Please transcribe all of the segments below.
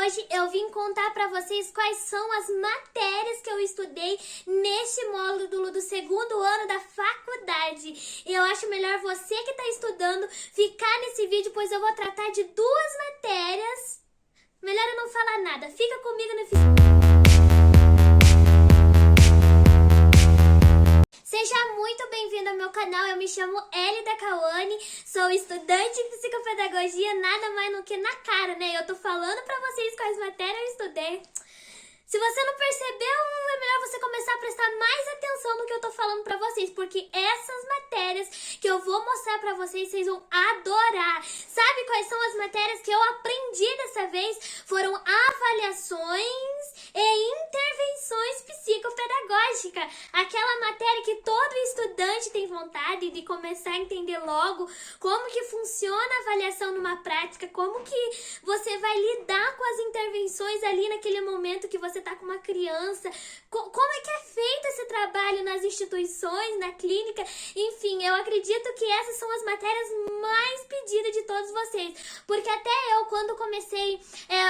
hoje eu vim contar para vocês quais são as matérias que eu estudei neste módulo do segundo ano da faculdade. Eu acho melhor você que está estudando ficar nesse vídeo, pois eu vou tratar de duas matérias. Melhor eu não falar nada, fica comigo no final. Seja muito bem-vindo ao meu canal, eu me chamo Elida Kawane, sou estudante de psicopedagogia, nada mais do que na cara, né? Eu tô falando pra vocês quais matérias eu estudei. Se você não percebeu, é melhor você começar a prestar mais atenção no que eu tô falando pra vocês, porque essas matérias que eu vou mostrar pra vocês, vocês vão adorar. Sabe quais são as matérias que eu aprendi dessa vez? Foram avaliações e intervenções psicopedagógicas. Aquela matéria que todo estudante tem vontade de começar a entender logo como que funciona a avaliação numa prática, como que você vai lidar com as intervenções ali naquele momento que você tá com uma criança, como é que é feito esse trabalho nas instituições, na clínica, enfim, eu acredito que essas são as matérias mais pedidas de todos vocês, porque até eu, quando comecei,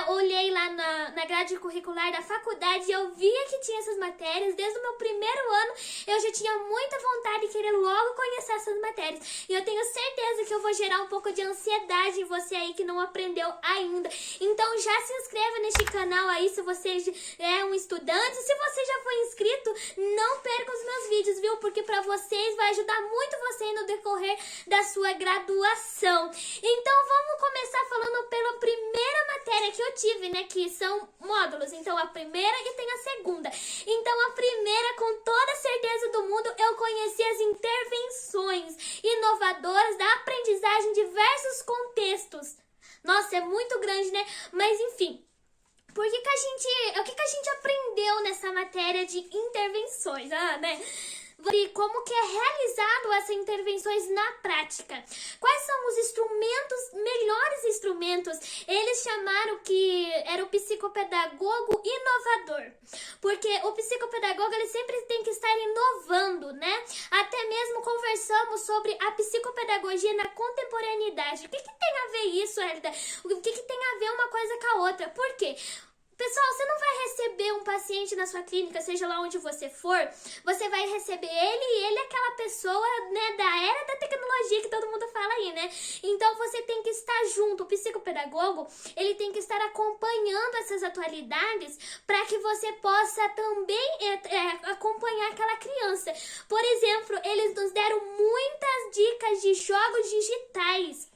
olhei lá na grade curricular da faculdade e eu via que tinha essas matérias, desde o meu primeiro ano, eu já tinha muita vontade de querer logo conhecer essas matérias, e eu tenho certeza que eu vou gerar um pouco de ansiedade em você aí que não aprendeu ainda, então já se inscreva neste canal aí, se você é um estudante, se você já foi inscrito, não perca os meus vídeos, viu? Porque pra vocês vai ajudar muito você no decorrer da sua graduação. Então vamos começar falando pela primeira matéria que eu tive, né? Que são módulos. Então a primeira e tem a segunda. Então a primeira, com toda certeza do mundo, eu conheci as intervenções inovadoras da aprendizagem em diversos contextos. Nossa, é muito grande, né? Mas enfim. O que a gente aprendeu nessa matéria de intervenções, né? E como que é realizado essas intervenções na prática? Quais são os instrumentos, melhores instrumentos? Eles chamaram que era o psicopedagogo inovador, porque o psicopedagogo ele sempre tem que estar inovando, né? Até mesmo conversamos sobre a psicopedagogia na contemporaneidade. O que tem a ver isso, Elida? O que tem a ver uma coisa com a outra? Por quê? Pessoal, você não vai receber um paciente na sua clínica, seja lá onde você for, você vai receber ele e ele é aquela pessoa, né, da era da tecnologia que todo mundo fala aí, né? Então você tem que estar junto, o psicopedagogo, ele tem que estar acompanhando essas atualidades para que você possa também acompanhar aquela criança. Por exemplo, eles nos deram muitas dicas de jogos digitais.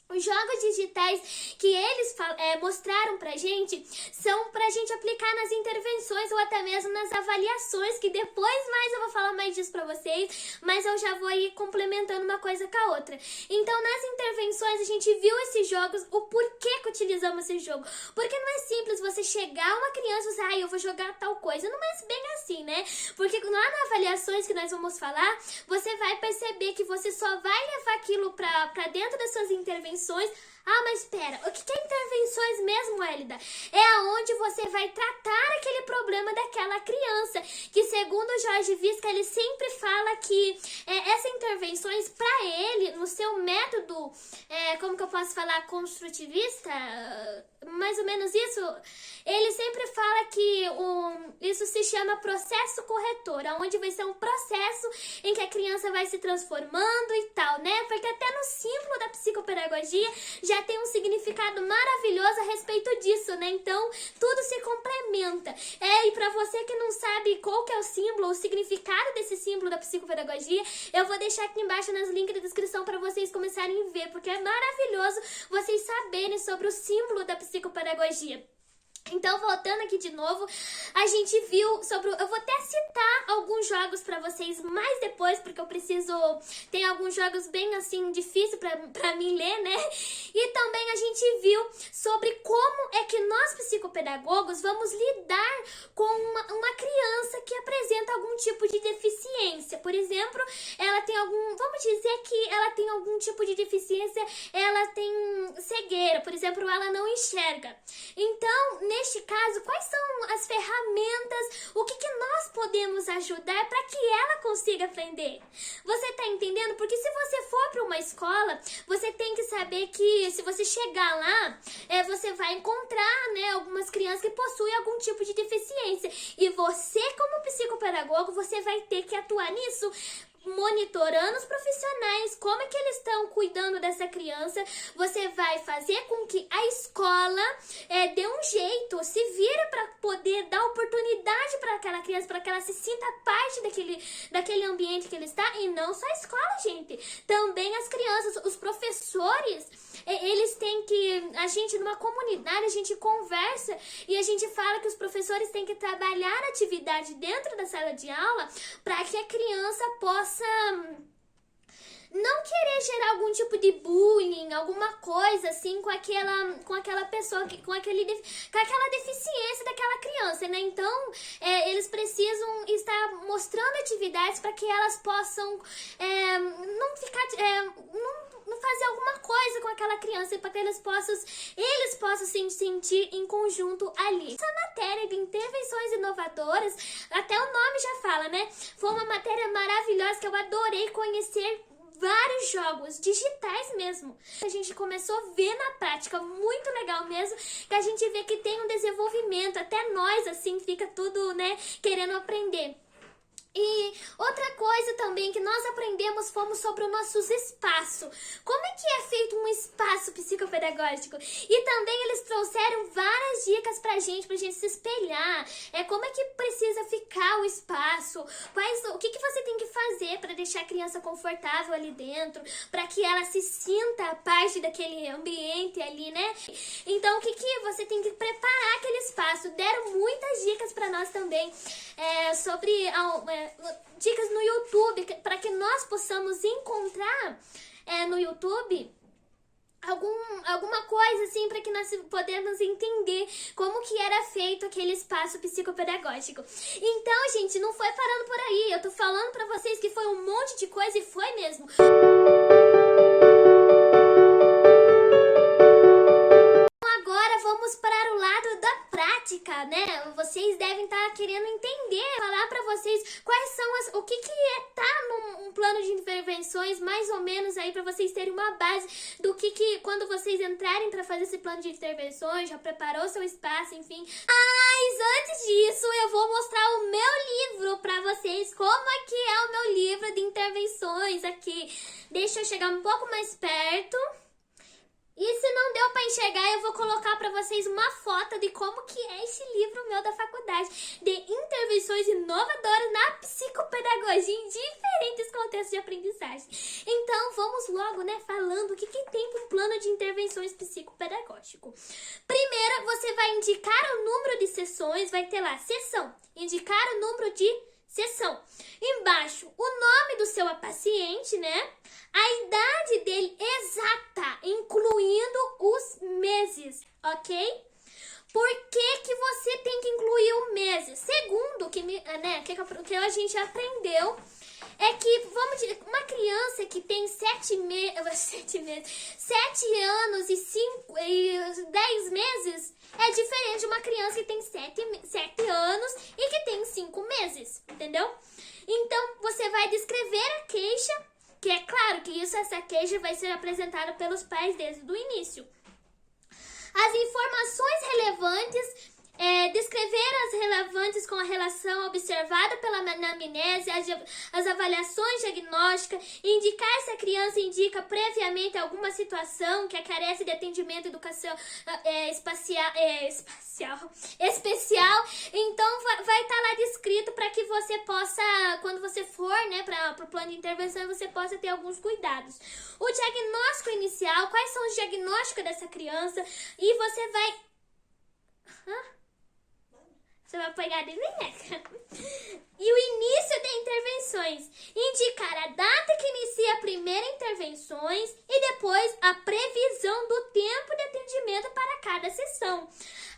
Os jogos digitais que eles mostraram pra gente são pra gente aplicar nas intervenções ou até mesmo nas avaliações, que depois mais eu vou falar mais disso pra vocês, mas eu já vou ir complementando uma coisa com a outra. Então, nas intervenções, a gente viu esses jogos, o porquê que utilizamos esse jogo. Porque não é simples você chegar a uma criança e você, eu vou jogar tal coisa. Não é bem assim, né? Porque lá nas avaliações que nós vamos falar, você vai perceber que você só vai levar aquilo pra dentro das suas intervenções. Mas espera, o que é intervenções mesmo, Elida? É aonde você vai tratar aquele problema daquela criança, que segundo o Jorge Visca, ele sempre fala que essas intervenções, para ele, no seu método, como que eu posso falar, construtivista, mais ou menos isso, ele sempre fala que isso se chama processo corretor, onde vai ser um processo em que a criança vai se transformando e tal, né? Porque até no símbolo da psicopedagogia já tem um significado maravilhoso a respeito disso, né? Então, tudo se complementa. E pra você que não sabe qual que é o símbolo, o significado desse símbolo da psicopedagogia, eu vou deixar aqui embaixo nos links da descrição para vocês começarem a ver, porque é maravilhoso vocês saberem sobre o símbolo da psicopedagogia. Então, voltando aqui de novo, a gente viu sobre... Eu vou até citar alguns jogos pra vocês mais depois, porque eu preciso... Tem alguns jogos bem, assim, difíceis pra mim ler, né? E também a gente viu sobre como é que nós, psicopedagogos, vamos lidar com uma criança que apresenta algum tipo de deficiência. Por exemplo, ela tem vamos dizer que ela tem algum tipo de deficiência, ela tem cegueira, por exemplo, ela não enxerga. Então, neste caso, quais são as ferramentas, o que nós podemos ajudar para que ela consiga aprender? Você tá entendendo? Porque se você for para uma escola, você tem que saber que se você chegar lá, você vai encontrar, né, né, algumas crianças que possuem algum tipo de deficiência. E você, como psicopedagogo, você vai ter que atuar nisso, monitorando os profissionais, como é que eles estão cuidando dessa criança. Você vai fazer com que a escola dê um jeito, se vira para poder dar oportunidade para aquela criança, para que ela se sinta parte daquele ambiente que ele está. E não só a escola, gente, também as crianças, os professores, eles têm que, a gente numa comunidade, a gente conversa e a gente fala que os professores têm que trabalhar a atividade dentro da sala de aula para que a criança possa não querer gerar algum tipo de bullying, alguma coisa assim com aquela pessoa, com aquela deficiência daquela criança, né? Então, eles precisam estar mostrando atividades para que elas possam não ficar, não fazer alguma coisa com aquela criança, para que eles possam se sentir em conjunto ali. Essa matéria de intervenções inovadoras, até o nome já fala, né? Foi uma matéria maravilhosa que eu adorei conhecer. Vários jogos digitais mesmo. A gente começou a ver na prática, muito legal mesmo, que a gente vê que tem um desenvolvimento, até nós assim fica tudo, né, querendo aprender. E outra coisa também que nós aprendemos fomos sobre os nossos espaços. Como é que é feito um espaço psicopedagógico? E também eles trouxeram várias dicas pra gente se espelhar. Como é que precisa ficar o espaço? O que você tem que fazer para deixar a criança confortável ali dentro? Para que ela se sinta parte daquele ambiente ali, né? Então, o que você tem que preparar aquele espaço? Deram muitas dicas para nós também sobre dicas no YouTube, para que nós possamos encontrar no YouTube alguma coisa assim, para que nós podemos entender como que era feito aquele espaço psicopedagógico. Então, gente, não foi parando por aí, eu tô falando para vocês que foi um monte de coisa e foi mesmo. Agora vamos para o lado da prática, né? Vocês devem estar querendo entender, falar para vocês quais são o que num plano de intervenções, mais ou menos aí para vocês terem uma base do que quando vocês entrarem para fazer esse plano de intervenções, já preparou seu espaço, enfim. Mas antes disso, eu vou mostrar o meu livro para vocês, como é que é o meu livro de intervenções aqui. Deixa eu chegar um pouco mais perto. E se não deu para enxergar, eu vou colocar para vocês uma foto de como que é esse livro meu da faculdade de intervenções inovadoras na psicopedagogia em diferentes contextos de aprendizagem. Então, vamos logo, né, falando o que tem um plano de intervenções psicopedagógico. Primeiro, você vai indicar o número de sessões, vai ter lá, sessão, indicar o número de sessão. Embaixo, o nome do seu paciente, né? A idade dele exata, incluindo os meses, ok? Por que você tem que incluir o mês? Segundo, que a gente aprendeu, é que, vamos dizer, uma criança que tem 7 anos e 10 meses é diferente de uma criança que tem 7 anos e que tem 5 meses, entendeu? Então, você vai descrever a queixa, que é claro que essa queixa vai ser apresentada pelos pais desde o início. As informações relevantes, descrever as relevantes com a relação observada pela anamnese, as avaliações diagnósticas, indicar se a criança indica previamente alguma situação que carece de atendimento educação especial. Então vai estar lá descrito para que você possa, quando você for, né, para o plano de intervenção, você possa ter alguns cuidados. O diagnóstico inicial, quais são os diagnósticos dessa criança, e você vai... Você vai pegar de mim, né? E o início de intervenções. Indicar a data que inicia a primeira intervenções e depois a previsão do tempo de atendimento para cada sessão.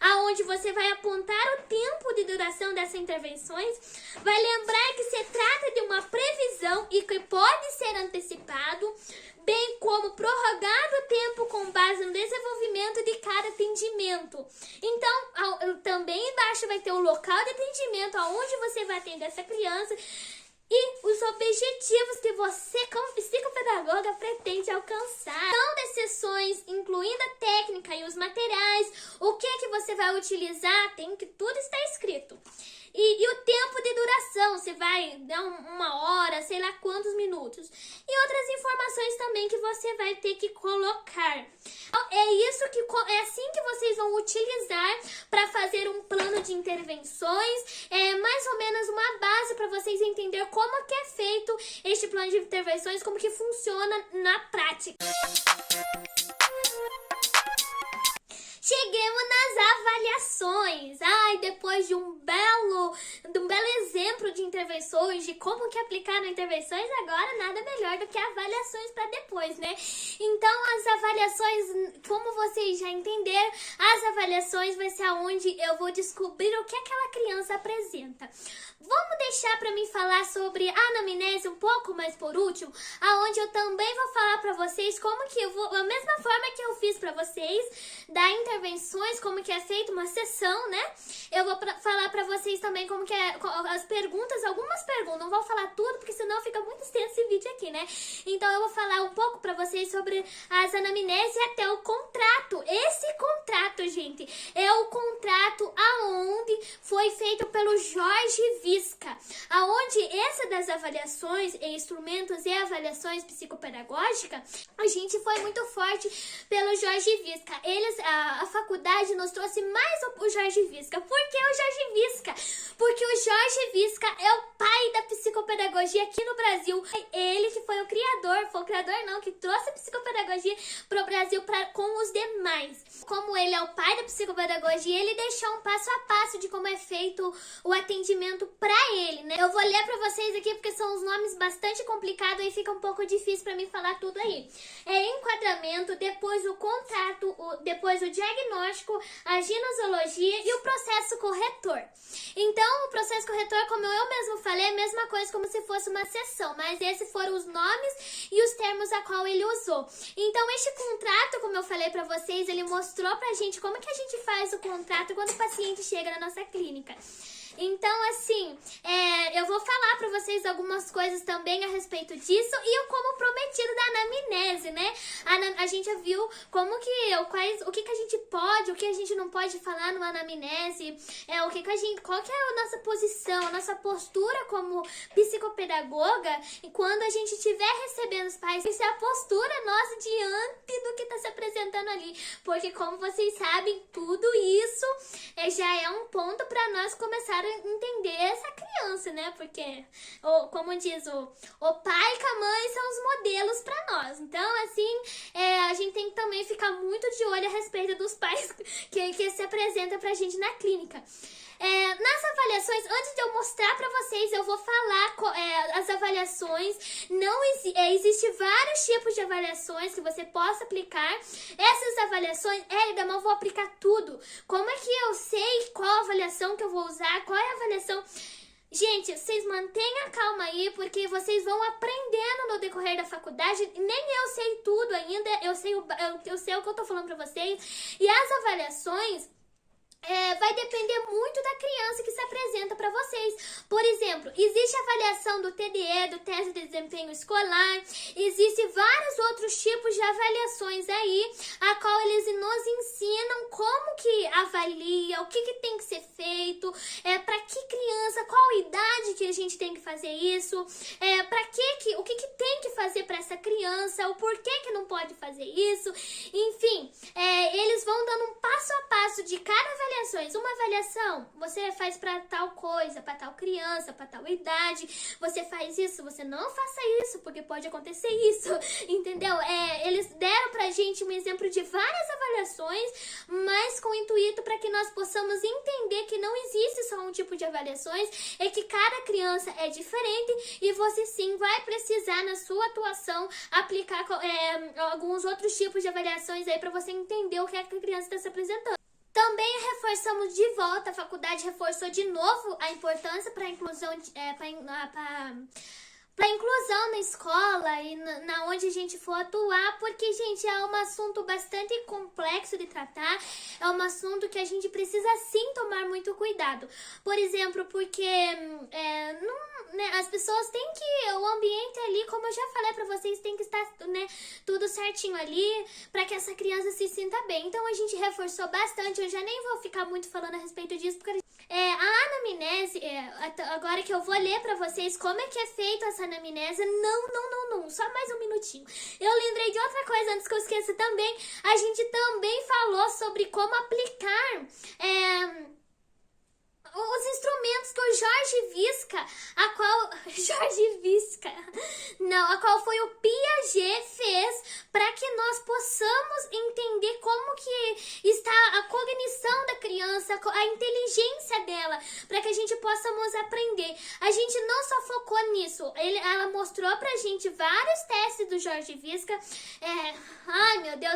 Aonde você vai apontar o tempo de duração dessas intervenções. Vai lembrar que se trata de uma previsão e que pode ser antecipado, bem como prorrogar o tempo com base no desenvolvimento de cada atendimento. Então, também embaixo vai ter o local de atendimento, aonde você vai atender essa criança. e os objetivos que você, como psicopedagoga, pretende alcançar. São decisões, incluindo a técnica e os materiais, o que é que você vai utilizar, tudo está escrito. E o tempo de duração, se vai dar uma hora, sei lá quantos minutos. E outras informações também que você vai ter que colocar. É assim que vocês vão utilizar para fazer um plano de intervenções. É mais ou menos uma base para vocês entenderem como que é feito este plano de intervenções, como que funciona na prática. Cheguemos nas avaliações. Depois de um belo exemplo de intervenções, de como que aplicar nas intervenções, agora nada melhor do que avaliações para depois, né? Então, as avaliações, como vocês já entenderam, as avaliações vai ser onde eu vou descobrir o que aquela criança apresenta. Vamos deixar para mim falar sobre a anamnese um pouco mais por último, aonde eu também vou falar para vocês como que eu vou, a mesma forma que eu fiz para vocês, dar intervenções, como que é feita uma sessão, né? Eu vou falar para vocês também como que é as perguntas, algumas perguntas, não vou falar tudo porque senão fica muito extenso esse vídeo aqui, né? Então eu vou falar um pouco para vocês sobre as anamneses e até o contrato. Esse contrato, gente, é o contrato aonde foi feito pelo Jorge Visca, aonde essa das avaliações e instrumentos e avaliações psicopedagógicas, a gente foi muito forte pelo Jorge Visca. A faculdade nos trouxe mais o Jorge Visca. Por que o Jorge Visca? Porque o Jorge Visca é o pai da psicopedagogia aqui no Brasil. Ele que foi o criador que trouxe a psicopedagogia pro Brasil com os demais. Como ele é o pai da psicopedagogia, ele deixou um passo a passo de como é feito o atendimento pra ele, né? Eu vou ler pra vocês aqui porque são os nomes bastante complicados e fica um pouco difícil pra mim falar tudo aí. É enquadramento, depois o contrato, depois o diagnóstico, a ginosologia e o processo corretor. Então, o processo corretor, como eu mesmo falei, é a mesma coisa como se fosse uma sessão, mas esses foram os nomes e os termos a qual ele usou. Então, este contrato, como eu falei pra vocês, ele mostrou pra gente como que a gente faz o contrato quando o paciente chega na nossa clínica. Então, assim, eu vou falar pra vocês algumas coisas também a respeito disso e como prometido da anamnese, né? A gente já viu como que, o que a gente pode, o que a gente não pode falar numa anamnese, qual que é a nossa posição, a nossa postura como psicopedagoga e quando a gente estiver recebendo os pais, isso é a postura nossa diante do que está se apresentando ali, porque como vocês sabem, tudo isso já é um ponto para nós começar a entender essa criança, né? Porque, como diz, o pai e a mãe são os modelos para nós. Então, assim, a gente tem que também ficar muito de olho a respeito dos pais que se apresentam pra gente na clínica. Nas avaliações, antes de eu mostrar pra vocês, eu vou falar as avaliações. Existem vários tipos de avaliações que você possa aplicar. Essas avaliações, mas eu vou aplicar tudo. Como é que eu sei qual avaliação que eu vou usar? Qual é a avaliação? Gente, vocês mantenham calma aí, porque vocês vão aprendendo no decorrer da faculdade. Nem eu sei tudo ainda, eu sei o que eu tô falando pra vocês. E as avaliações vai depender muito da criança que se apresenta para vocês. Por exemplo, existe a avaliação do TDE, do teste de desempenho escolar, existem vários outros tipos de avaliações aí, a qual eles nos ensinam como que avalia, o que tem que ser feito, para que criança, qual idade que a gente tem que fazer isso, o que tem que fazer para essa criança, o porquê que não pode fazer isso, enfim, eles vão dando um passo a passo de cada avaliação. Uma avaliação você faz para tal coisa, para tal criança, para tal idade, você faz isso, você não faça isso, porque pode acontecer isso, entendeu? Eles deram pra gente um exemplo de várias avaliações, mas com o intuito para que nós possamos entender que não existe só um tipo de avaliações, é que cada criança é diferente e você sim vai precisar na sua atuação aplicar alguns outros tipos de avaliações aí para você entender o que é que a criança está se apresentando. Também reforçamos de volta, a faculdade reforçou de novo a importância para a inclusão, para inclusão na escola e na onde a gente for atuar, porque, gente, é um assunto bastante complexo de tratar, é um assunto que a gente precisa sim tomar muito cuidado. Por exemplo, porque as pessoas têm que, o ambiente ali, como eu já falei pra vocês, tem que estar, né, tudo certinho ali, pra que essa criança se sinta bem. Então a gente reforçou bastante, eu já nem vou ficar muito falando a respeito disso, porque a anamnese, agora que eu vou ler pra vocês como é que é feito essa anamnese, não, só mais um minutinho. Eu lembrei de outra coisa antes que eu esqueça também, a gente também falou sobre como aplicar os instrumentos que o Jorge Visca, a qual foi o Piaget fez para que nós possamos entender como que está a cognição da criança, a inteligência dela, para que a gente possamos aprender. A gente não só focou nisso, ela mostrou pra gente vários testes do Jorge Visca,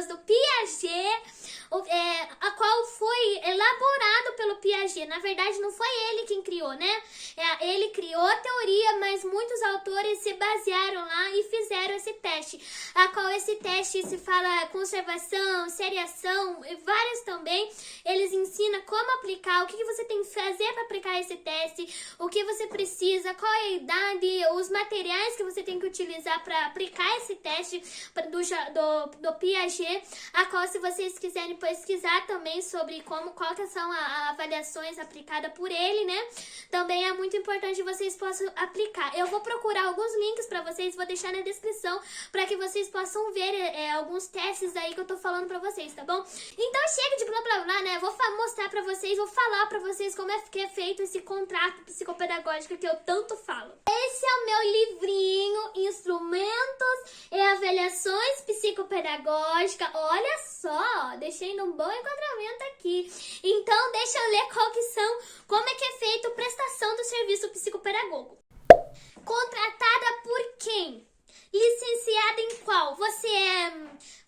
do Piaget, a qual foi elaborado pelo Piaget. Na verdade, não foi ele quem criou, né? Ele criou a teoria, mas muitos autores se basearam lá e fizeram esse teste. A qual esse teste se fala conservação, seriação, e vários também. Eles ensinam como aplicar, o que você tem que fazer para aplicar esse teste, o que você precisa, qual é a idade, os materiais que você tem que utilizar para aplicar esse teste do Piaget, a qual, se vocês quiserem pesquisar também sobre qual que são as avaliações aplicadas por ele, né? Também é muito importante que vocês possam aplicar. Eu vou procurar alguns links para vocês, vou deixar na descrição para que vocês possam ver alguns testes aí que eu tô falando para vocês, tá bom? Então chega de blá blá blá, né? Vou mostrar para vocês, vou falar para vocês como é que é feito esse contrato psicopedagógico que eu tanto falo. Esse é o meu livrinho, Instrumentos e Avaliações Psicopedagógicas. Olha só, deixei num bom enquadramento aqui. Então deixa eu ler como é que é feito a prestação do serviço psicopedagogo. Contratada por quem? Licenciada em qual? Você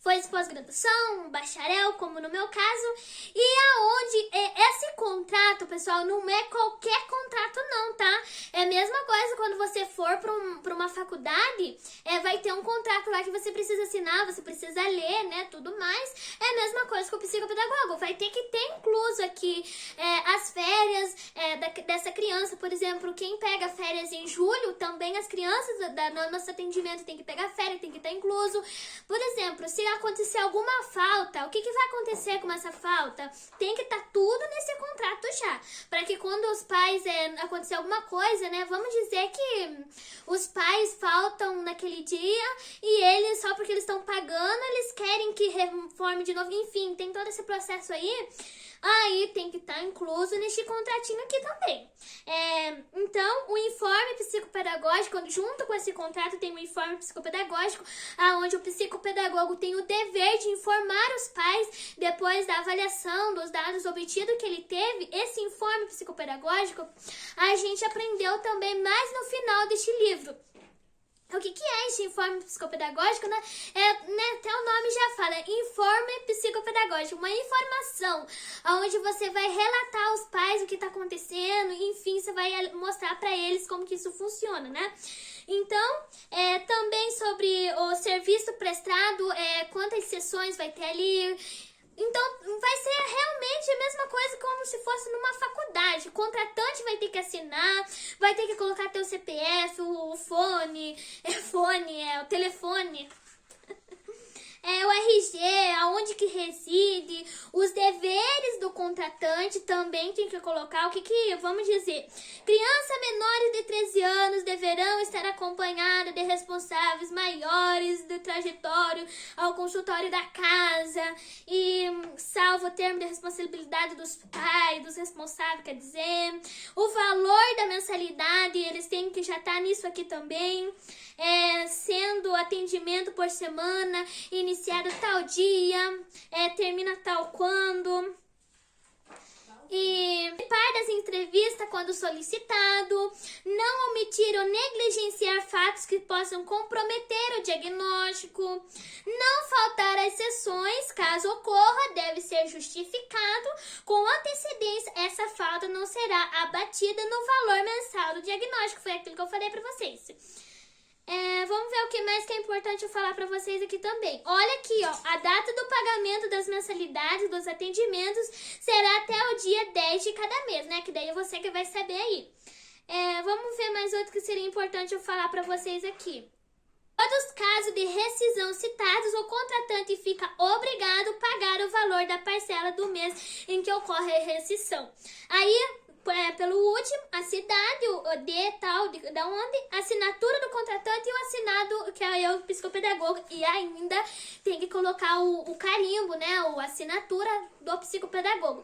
foi de pós-graduação, bacharel, como no meu caso, e aonde esse contrato, pessoal, não é qualquer contrato não, tá? É a mesma coisa quando você for para uma faculdade, vai ter um contrato lá que você precisa assinar, você precisa ler, né, tudo mais. É a mesma coisa com o psicopedagogo, vai ter que ter incluso aqui as férias dessa criança, por exemplo, quem pega férias em julho, também as crianças no nosso atendimento tem que pegar férias, tem que estar incluso. Por exemplo, se acontecer alguma falta, o que vai acontecer com essa falta? Tem que estar tudo nesse contrato já, para que quando os pais acontecer alguma coisa, né, vamos dizer que os pais faltam naquele dia e eles, só porque eles estão pagando, eles querem que reforme de novo, enfim, tem todo esse processo aí tem que estar incluso neste contratinho aqui também. Então, o informe psicopedagógico, junto com esse contrato tem o informe psicopedagógico, onde o psicopedagogo tem o dever de informar os pais, depois da avaliação dos dados obtidos que ele teve. Esse informe psicopedagógico a gente aprendeu também mais no final deste livro. O que é esse informe psicopedagógico, né? Até o nome já fala, informe psicopedagógico, uma informação onde você vai relatar aos pais o que está acontecendo, enfim, você vai mostrar para eles como que isso funciona, né? Então, também sobre o serviço prestado, quantas sessões vai ter ali. Então, vai ser realmente a mesma coisa como se fosse numa faculdade. O contratante vai ter que assinar, vai ter que colocar teu CPF, o fone, o telefone, o RG, aonde que reside, os deveres do contratante também tem que colocar. Vamos dizer, crianças menores de 13 anos deverão estar acompanhadas de responsáveis maiores de trajetório ao consultório da casa e salvo o termo de responsabilidade dos pais, dos responsáveis, quer dizer, o valor da mensalidade, eles têm que já estar nisso aqui também, sendo atendimento por semana, iniciado tal dia, termina tal quando, e participar das entrevistas quando solicitado, não omitir ou negligenciar fatos que possam comprometer o diagnóstico, não faltar às sessões, caso ocorra, deve ser justificado com antecedência, essa falta não será abatida no valor mensal do diagnóstico, foi aquilo que eu falei para vocês. Vamos ver o que mais que é importante eu falar pra vocês aqui também. Olha aqui, ó, a data do pagamento das mensalidades dos atendimentos será até o dia 10 de cada mês, né? Que daí você que vai saber aí. Vamos ver mais outro que seria importante eu falar pra vocês aqui. Todos os casos de rescisão citados, o contratante fica obrigado a pagar o valor da parcela do mês em que ocorre a rescisão. Aí, pelo último, a cidade, o da onde, a assinatura do contratante e o assinado, que é o psicopedagogo, e ainda tem que colocar o carimbo, né, a assinatura do psicopedagogo.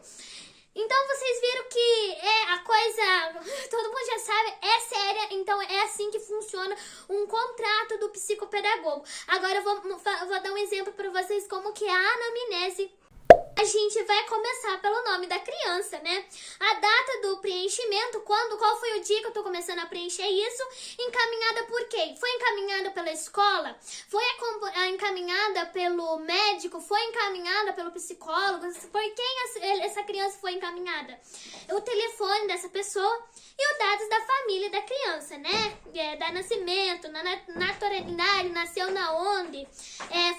Então vocês viram que a coisa, todo mundo já sabe, é séria, então é assim que funciona um contrato do psicopedagogo. Agora eu vou dar um exemplo para vocês como que é a anamnese. A gente vai começar pelo nome da criança, né? A data do preenchimento, qual foi o dia que eu tô começando a preencher isso? Encaminhada por quem? Foi encaminhada pela escola? Foi encaminhada pelo médico? Foi encaminhada pelo psicólogo? Por quem essa criança foi encaminhada? O telefone dessa pessoa e os dados da família da criança, né? Da nascimento, na naturalidade, nasceu na onde?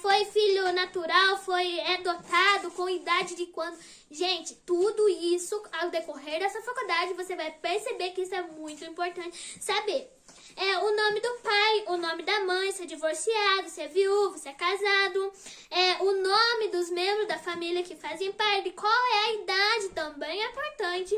Foi filho natural, foi adotado, com idade de quando? Gente, tudo isso, ao decorrer dessa faculdade, você vai perceber que isso é muito importante saber. O nome do pai, o nome da mãe, se é divorciado, se é viúvo, se é casado, o nome dos membros da família que fazem parte, qual é a idade também é importante,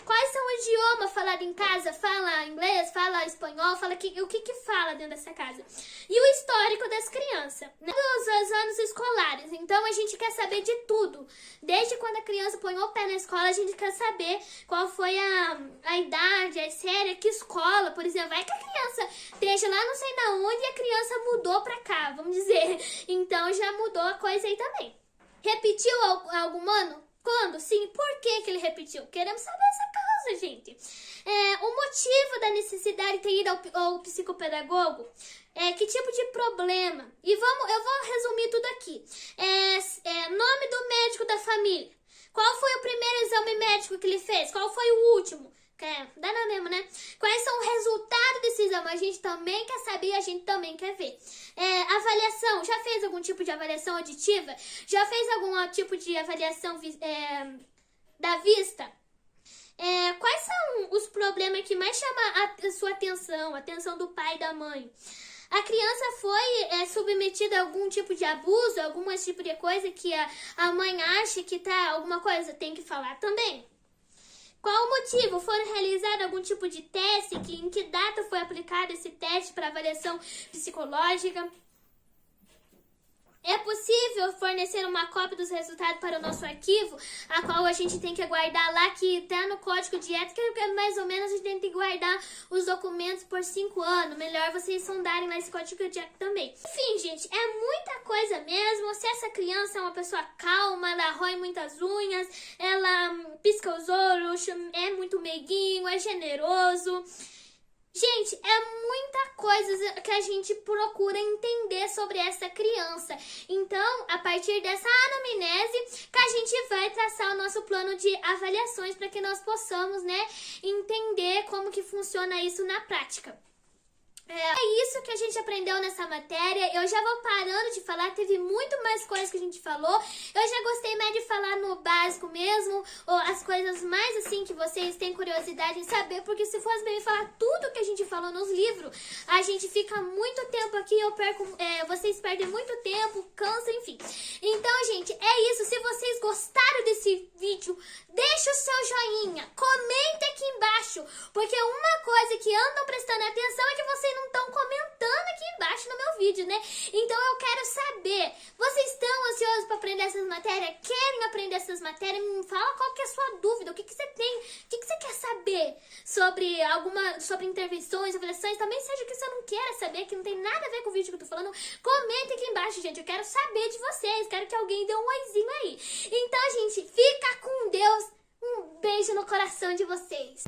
quais são os idiomas falados em casa, fala inglês, fala espanhol, fala o que fala dentro dessa casa. E o histórico das crianças, né? Os anos escolares, então a gente quer saber de tudo. Desde quando a criança põe o pé na escola, a gente quer saber qual foi a idade, a série, que escola, por exemplo. Vai que a criança esteja lá não sei na onde e a criança mudou pra cá, vamos dizer. Então já mudou a coisa aí também. Repetiu algum ano? Quando? Sim. Por que ele repetiu? Queremos saber essa causa, gente. O motivo da necessidade de ter ido ao psicopedagogo? Que tipo de problema? E eu vou resumir tudo aqui. Nome do médico da família. Qual foi o primeiro exame médico que ele fez? Qual foi o último? Dá na mesma, né? Quais são os resultados desse exame? A gente também quer saber, a gente também quer ver. Avaliação. Já fez algum tipo de avaliação auditiva? Já fez algum tipo de avaliação da vista? Quais são os problemas que mais chamam a sua atenção? A atenção do pai e da mãe? A criança foi submetida a algum tipo de abuso, algum tipo de coisa que a mãe acha que alguma coisa? Tem que falar também. Qual o motivo? Foram realizados algum tipo de teste? Em que data foi aplicado esse teste para avaliação psicológica? É possível fornecer uma cópia dos resultados para o nosso arquivo, a qual a gente tem que guardar lá, que está no código de ética, que é mais ou menos a gente tem que guardar os documentos por 5 anos. Melhor vocês sondarem lá esse código de ética também. Enfim, gente, é muita coisa mesmo. Se essa criança é uma pessoa calma, ela rói muitas unhas, ela pisca os olhos, é muito meiguinho, é generoso. Gente, é muita coisa que a gente procura entender sobre essa criança. Então, a partir dessa anamnese, que a gente vai traçar o nosso plano de avaliações para que nós possamos, né, entender como que funciona isso na prática. É isso que a gente aprendeu nessa matéria. Eu já vou parando de falar, teve muito mais coisas que a gente falou. Eu já gostei mais de falar no básico mesmo, ou as coisas mais assim que vocês têm curiosidade em saber, porque se fosse bem falar tudo que a gente falou nos livros, a gente fica muito tempo aqui, vocês perdem muito tempo, cansam, enfim. Então, gente, é isso. Se vocês gostaram desse vídeo, deixa o seu joinha, comenta aqui embaixo, porque uma coisa que andam prestando atenção é que vocês não estão comentando aqui embaixo no meu vídeo, né? Então eu quero saber, vocês estão ansiosos para aprender essas matérias? Querem aprender essas matérias? Me fala qual que é a sua dúvida, o que você tem, o que você quer saber sobre intervenções, avaliações, também seja que você não queira saber, que não tem nada a ver com o vídeo que eu tô falando, comenta aqui embaixo, gente, eu quero saber de vocês, quero que alguém dê um oizinho aí. Então, gente, fica com Deus, um beijo no coração de vocês.